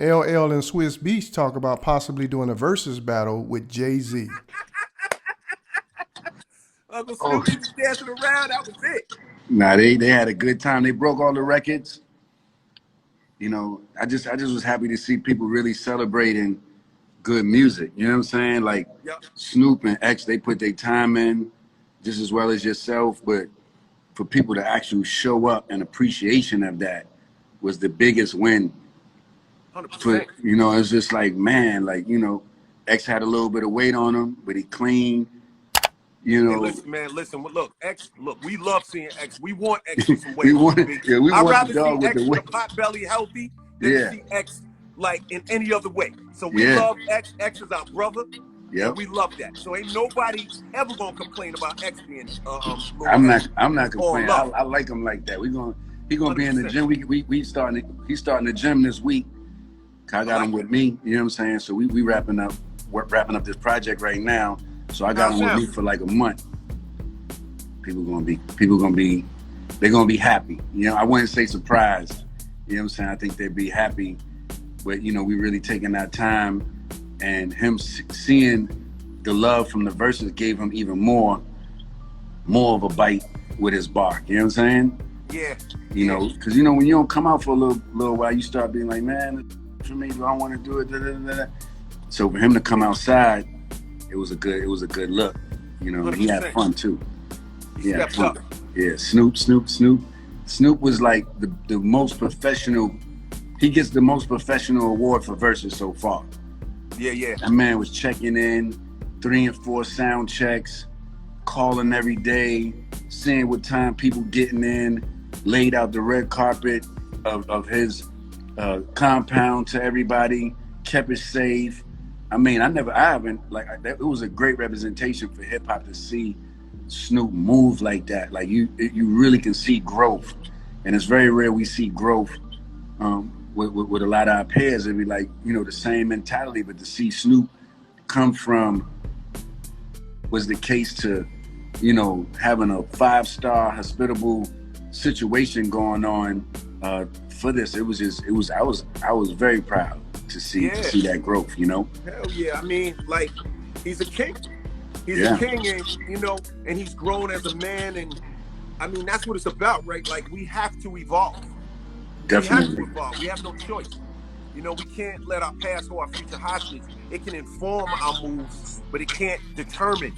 LL and Swiss Beats talk about possibly doing a versus battle with Jay-Z. Uncle Oh, Snoopy was dancing around. That was it. nah, they had a good time. They broke all the records. You know, I just was happy to see people really celebrating good music. You know what I'm saying? Like Yep. Snoop and X, they put their time in just as well as yourself. But for people to actually show up and appreciation of that was the biggest win. For 100%. it's just like, man, like X had a little bit of weight on him, but he clean. You Hey, know, listen, man, listen. Look, X, look, we love seeing X. We want X with some we weight on him, wanted, B. yeah, we I'd want the rather see dog with the X with a weight. pot belly healthy than to Yeah, see X like in any other way. So we yeah, love X. X is our brother, and yep. we love that. So ain't nobody ever gonna complain about X being little I'm X. not. I'm not It's all complaining. love. I like him like that. He gonna be in the 100%. gym. He's starting the gym this week. I got him with me. You know what I'm saying? So we wrapping up. We're wrapping up this project right now. So I got him with me for like a month. People gonna be. They're gonna be happy. You know, I wouldn't say surprised. You know what I'm saying? I think they'd be happy. But we really taking that time, and him seeing the love from the verses gave him even more of a bite with his bark. You know what I'm saying? Yeah. Because when you don't come out for a little while, you start being like, man, for me, I don't want to do it. Da, da, da, da. So for him to come outside, it was a good look. He 100%. had fun too. He stepped up. Yeah, Snoop was like the most professional. He gets the most professional award for verses so far. Yeah. That man was checking in, 3 and 4 sound checks, calling every day, seeing what time people getting in, laid out the red carpet of his compound to everybody, kept it safe. I mean, it was a great representation for hip hop to see Snoop move like that. Like you really can see growth, and it's very rare we see growth with a lot of our peers. It'd be like the same mentality, but to see Snoop come from was the case to having a 5-star hospitable situation going on for this. I was very proud to see that growth. Hell yeah. I mean, like, he's a king. He's a king, and he's grown as a man, and I mean that's what it's about, right? Like, we have to evolve. Definitely. We have to evolve. We have no choice. We can't let our past hold our future hostage. It can inform our moves, but it can't determine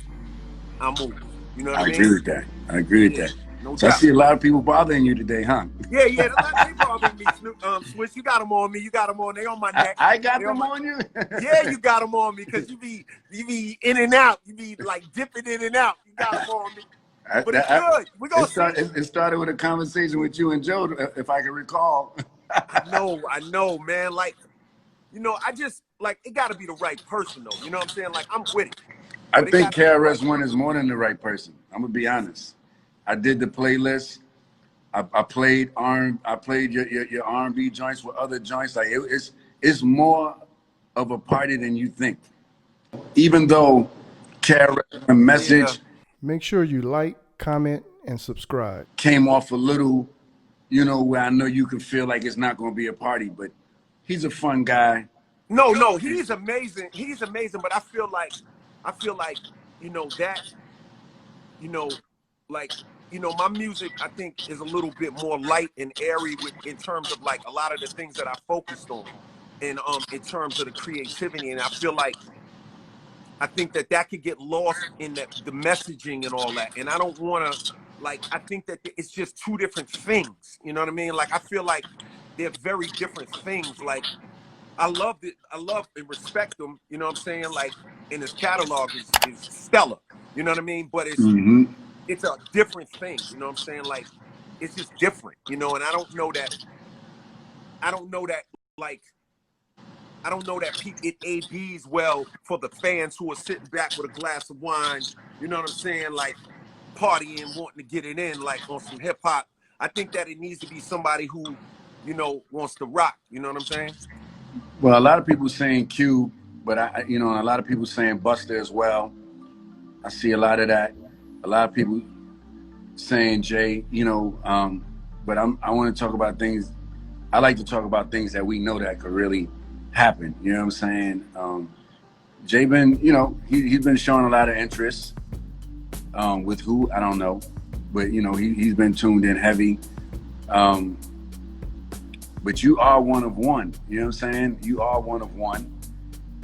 our moves. You know what I mean? I agree with that. No So doubt. I see a lot of people bothering you today, huh? Yeah. They bothering me, Swiss. You got them on me. You got them on. They on my neck. I got them on you. Yeah, you got them on me because you be in and out. You be like dipping in and out. You got them on me. But it's good. We're gonna see. It started with a conversation with you and Joe, if I can recall. I know, man. Like, I just like it got to be the right person, though. You know what I'm saying? Like, I'm with it. I think KRS-One is more than the right person. I'm gonna be honest. I did the playlist. I played your R&B joints with other joints. Like it's more of a party than you think. Even though KRS message Make sure you like, comment, and subscribe. came off a little, where I know you can feel like it's not gonna be a party, but he's a fun guy. No, he's amazing. He's amazing, but I feel like that, like, my music, I think, is a little bit more light and airy in terms of like a lot of the things that I focused on, and in terms of the creativity. And I think that could get lost in the messaging and all that. And I don't want to, like, I think that it's just two different things. You know what I mean? Like, I feel like they're very different things. Like, I love and respect him. You know what I'm saying? Like, in his catalog is stellar. You know what I mean? But it's a different thing. You know what I'm saying? Like, it's just different. And I don't know that. Like, I don't know that it ADs well for the fans who are sitting back with a glass of wine. You know what I'm saying? Like, partying, wanting to get it in, like on some hip hop. I think that it needs to be somebody who, wants to rock. You know what I'm saying? Well, a lot of people saying Q, but and a lot of people saying Buster as well. I see a lot of that. A lot of people saying Jay, but I want to talk about things. I like to talk about things that we know that could really happen. You know what I'm saying? Jay been, you know, he's been showing a lot of interest. With who, I don't know, but you know, he's been tuned in heavy. But you are one of one. You know what I'm saying? You are one of one,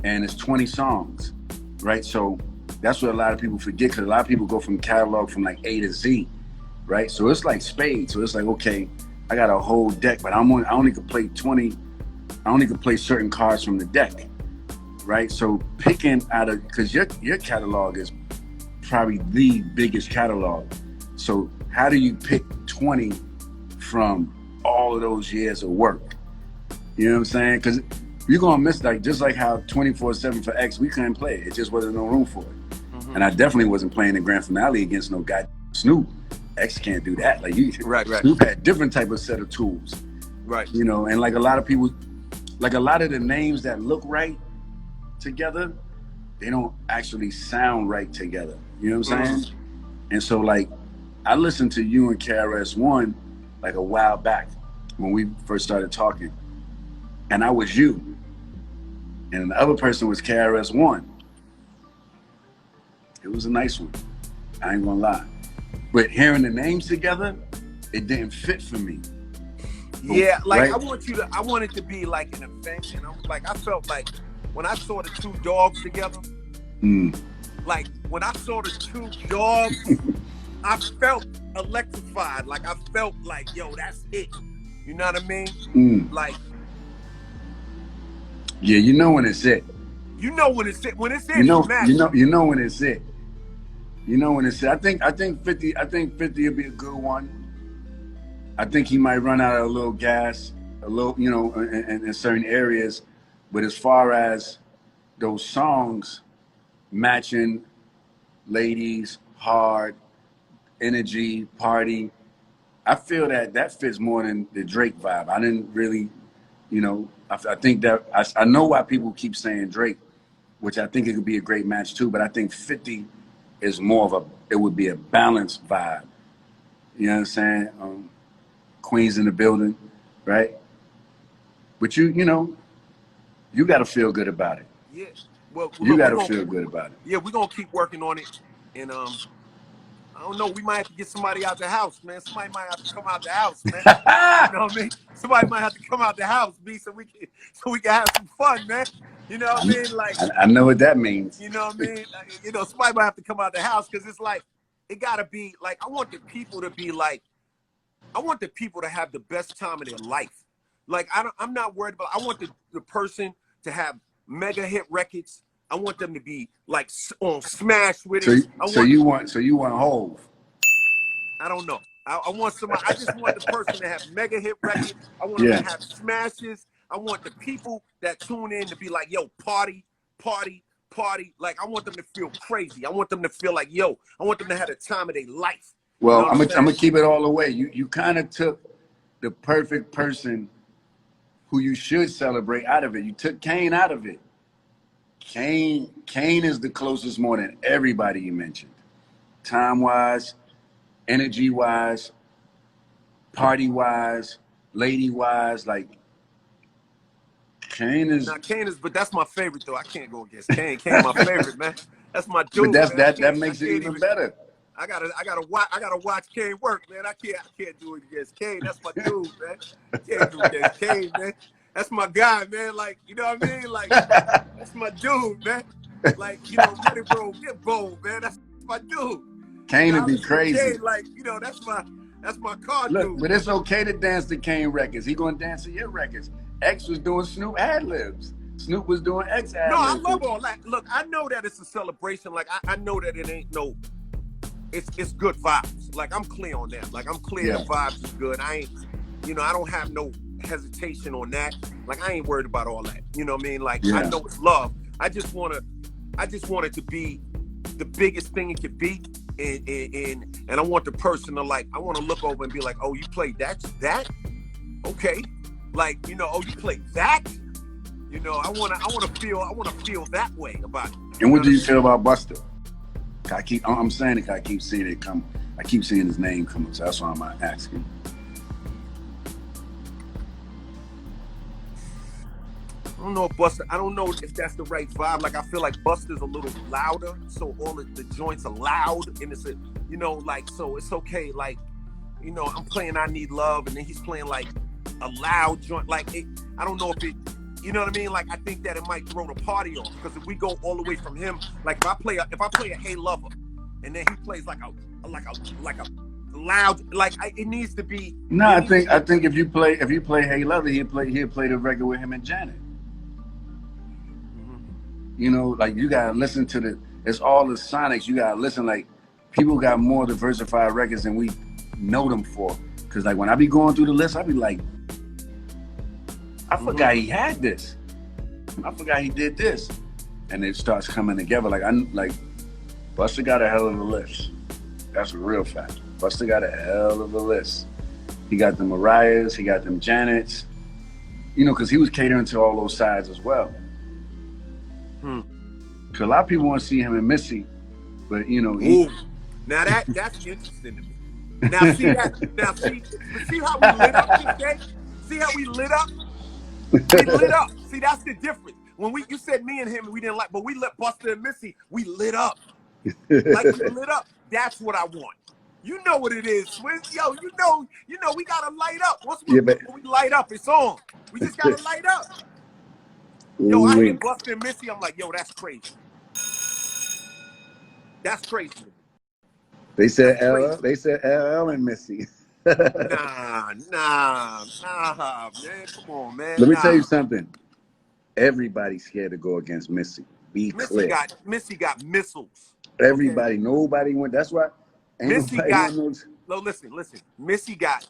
and it's 20 songs, right? So that's what a lot of people forget, because a lot of people go from catalog from like A to Z, right? So it's like spades. So it's like, okay, I got a whole deck, but I only could play 20. I only could play certain cards from the deck, right? So picking out of, because your catalog is probably the biggest catalog. So how do you pick 20 from all of those years of work? You know what I'm saying? Because you're gonna miss, like, just like how 24/7 for X, we couldn't play it. It just wasn't no room for it. Mm-hmm. And I definitely wasn't playing the grand finale against no guy Snoop. X can't do that. Like, right. Snoop had different type of set of tools. Right. You know, and like a lot of people, like a lot of the names that look right together, they don't actually sound right together. You know what I'm saying? Mm-hmm. And so, like, I listened to you and KRS-One like a while back when we first started talking, and I was you, and the other person was KRS-One. It was a nice one, I ain't gonna lie. But hearing the names together, it didn't fit for me. Yeah, like, right? I want it to be like an event, and I felt like when I saw the two dogs together, like when I saw the two dogs, I felt electrified. Like, I felt like, yo, that's it. You know what I mean? Like, yeah, you know when it's it. You know when it's it. When it's it, you know when it's it. You know when it's it. I think 50 will be a good one. I think he might run out of a little gas, a little, you know, in certain areas. But as far as those songs matching, ladies, hard, energy, party, I feel that fits more than the Drake vibe. I didn't really, you know, I think that, I know why people keep saying Drake, which I think it could be a great match too, but I think 50 is more of it would be a balanced vibe. You know what I'm saying? Queens in the building, right? But you know, you got to feel good about it. Yeah. Well, you got to feel good about it. Yeah, we're going to keep working on it. And I don't know, we might have to get somebody out the house, man. Somebody might have to come out the house, man. You know what I mean? Somebody might have to come out the house, B, so we can have some fun, man. You know what I mean? Like, I know what that means. You know what I mean? You know, somebody might have to come out the house, because it's like, it got to be like, I want the people to have the best time of their life. Like, I'm not worried about, I want the person to have mega hit records. I want them to be like on smash with it. So you want Hov? I don't know. I want somebody. I just want the person to have mega hit records. I want them to have smashes. I want the people that tune in to be like, yo, party, party, party. Like, I want them to feel crazy. I want them to feel like, yo, I want them to have the time of their life. Well, you know I'm gonna keep it all the way. You kind of took the perfect person who you should celebrate out of it. You took Kane out of it. Kane is the closest more than everybody you mentioned. Time-wise, energy-wise, party-wise, lady-wise, like, Kane is, but that's my favorite though. I can't go against Kane. Kane's my favorite, man. That's my dude. But that makes it even better. I gotta watch Kane work, man. I can't do it against Kane. That's my dude, man. I can't do it against Kane, man. That's my guy, man. Like, you know what I mean? Like, that's my dude, man. Like, you know, let it roll, get bold, man. That's my dude. Kane would be crazy. Kane, like, you know, that's my car dude. Look, but it's okay to dance to Kane records. He gonna dance to your records. X was doing Snoop ad-libs. Snoop was doing X ad-libs. No, I love all that. Look, I know that it's a celebration. Like, I know that it ain't no, it's good vibes. Like, I'm clear on that. Like, I'm clear the vibes is good. I ain't, you know, I don't have no hesitation on that. Like, I ain't worried about all that. You know what I mean? Like, I know it's love. I just want it to be the biggest thing it could be. And I want the person to, like, I want to look over and be like, oh, you played that? Okay. Like, you know, oh, you played that? You know, I want to feel that way about it. And what do you feel about Busta? I'm saying it, I keep seeing it come. I keep seeing his name come up, so that's why I'm asking. don't know if Buster. I don't know if that's the right vibe. Like I feel like Buster's a little louder, so all the joints are loud, and it's a, you know, like so it's okay. Like, you know, I'm playing "I Need Love," and then he's playing like a loud joint. Like it, I don't know if it. You know what I mean? Like I think that it might throw the party off because if we go all the way from him, like if I play a Hey Lover, and then he plays like a loud, like it needs to be. No, I think if you play Hey Lover, he'll play the record with him and Janet. You know, like you gotta listen to it's all the sonics. You gotta listen. Like people got more diversified records than we know them for. Cause like when I be going through the list, I be like, I forgot he had this. I forgot he did this, and it starts coming together. Like Busta got a hell of a list. That's a real fact. Busta got a hell of a list. He got the Mariahs, he got them Janets. You know, cause he was catering to all those sides as well. Cause a lot of people want to see him and Missy, but you know, now that's interesting to me. Now see how we lit up today? See how we lit up? We lit up. See, that's the difference. When you said me and him, we didn't like, but we let Buster and Missy, we lit up. Like we lit up. That's what I want. You know what it is, Swizz. Yo, you know, we gotta light up. When we light up, it's on. We just gotta light up. Yo, I hear Buster and Missy, I'm like, yo, that's crazy. That's crazy. They said LL and Missy. Nah, man. Come on, man. Let me tell you something. Everybody's scared to go against Missy. Be clear. Missy got missiles. Everybody, nobody went. That's why. Missy got. No, listen. Missy got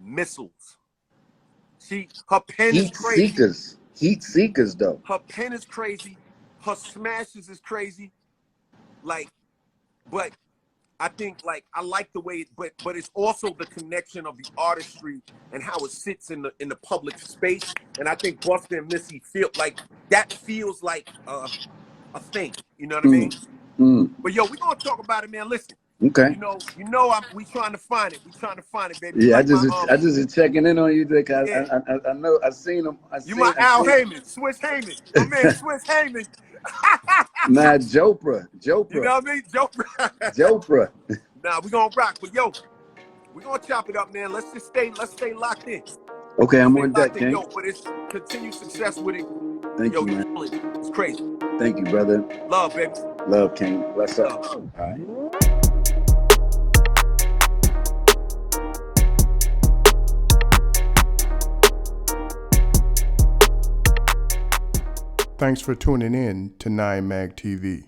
missiles. Her pen is crazy. Heat seekers, though. Her pen is crazy. Her smashes is crazy. Like, but I think like I like the way, but it's also the connection of the artistry and how it sits in the public space. And I think Busta and Missy feel like that feels like a thing. You know what I mean? But yo, we gonna talk about it, man. Listen. Okay. You know, we trying to find it. We trying to find it, baby. Yeah, like I just checking in on you because I know I've seen him. My Al Heyman, Swizz Heyman, my man Swizz Heyman. Nah, Jopra. You know what I mean, Jopra. Nah, we gonna rock, but yo, we gonna chop it up, man. Let's stay locked in. Okay, I'm on deck, King. Yo, but it's continued success with it. Thank you, man. It's crazy. Thank you, brother. Love, baby. Love, King. Bless up. All right. Thanks for tuning in to 9 Mag TV.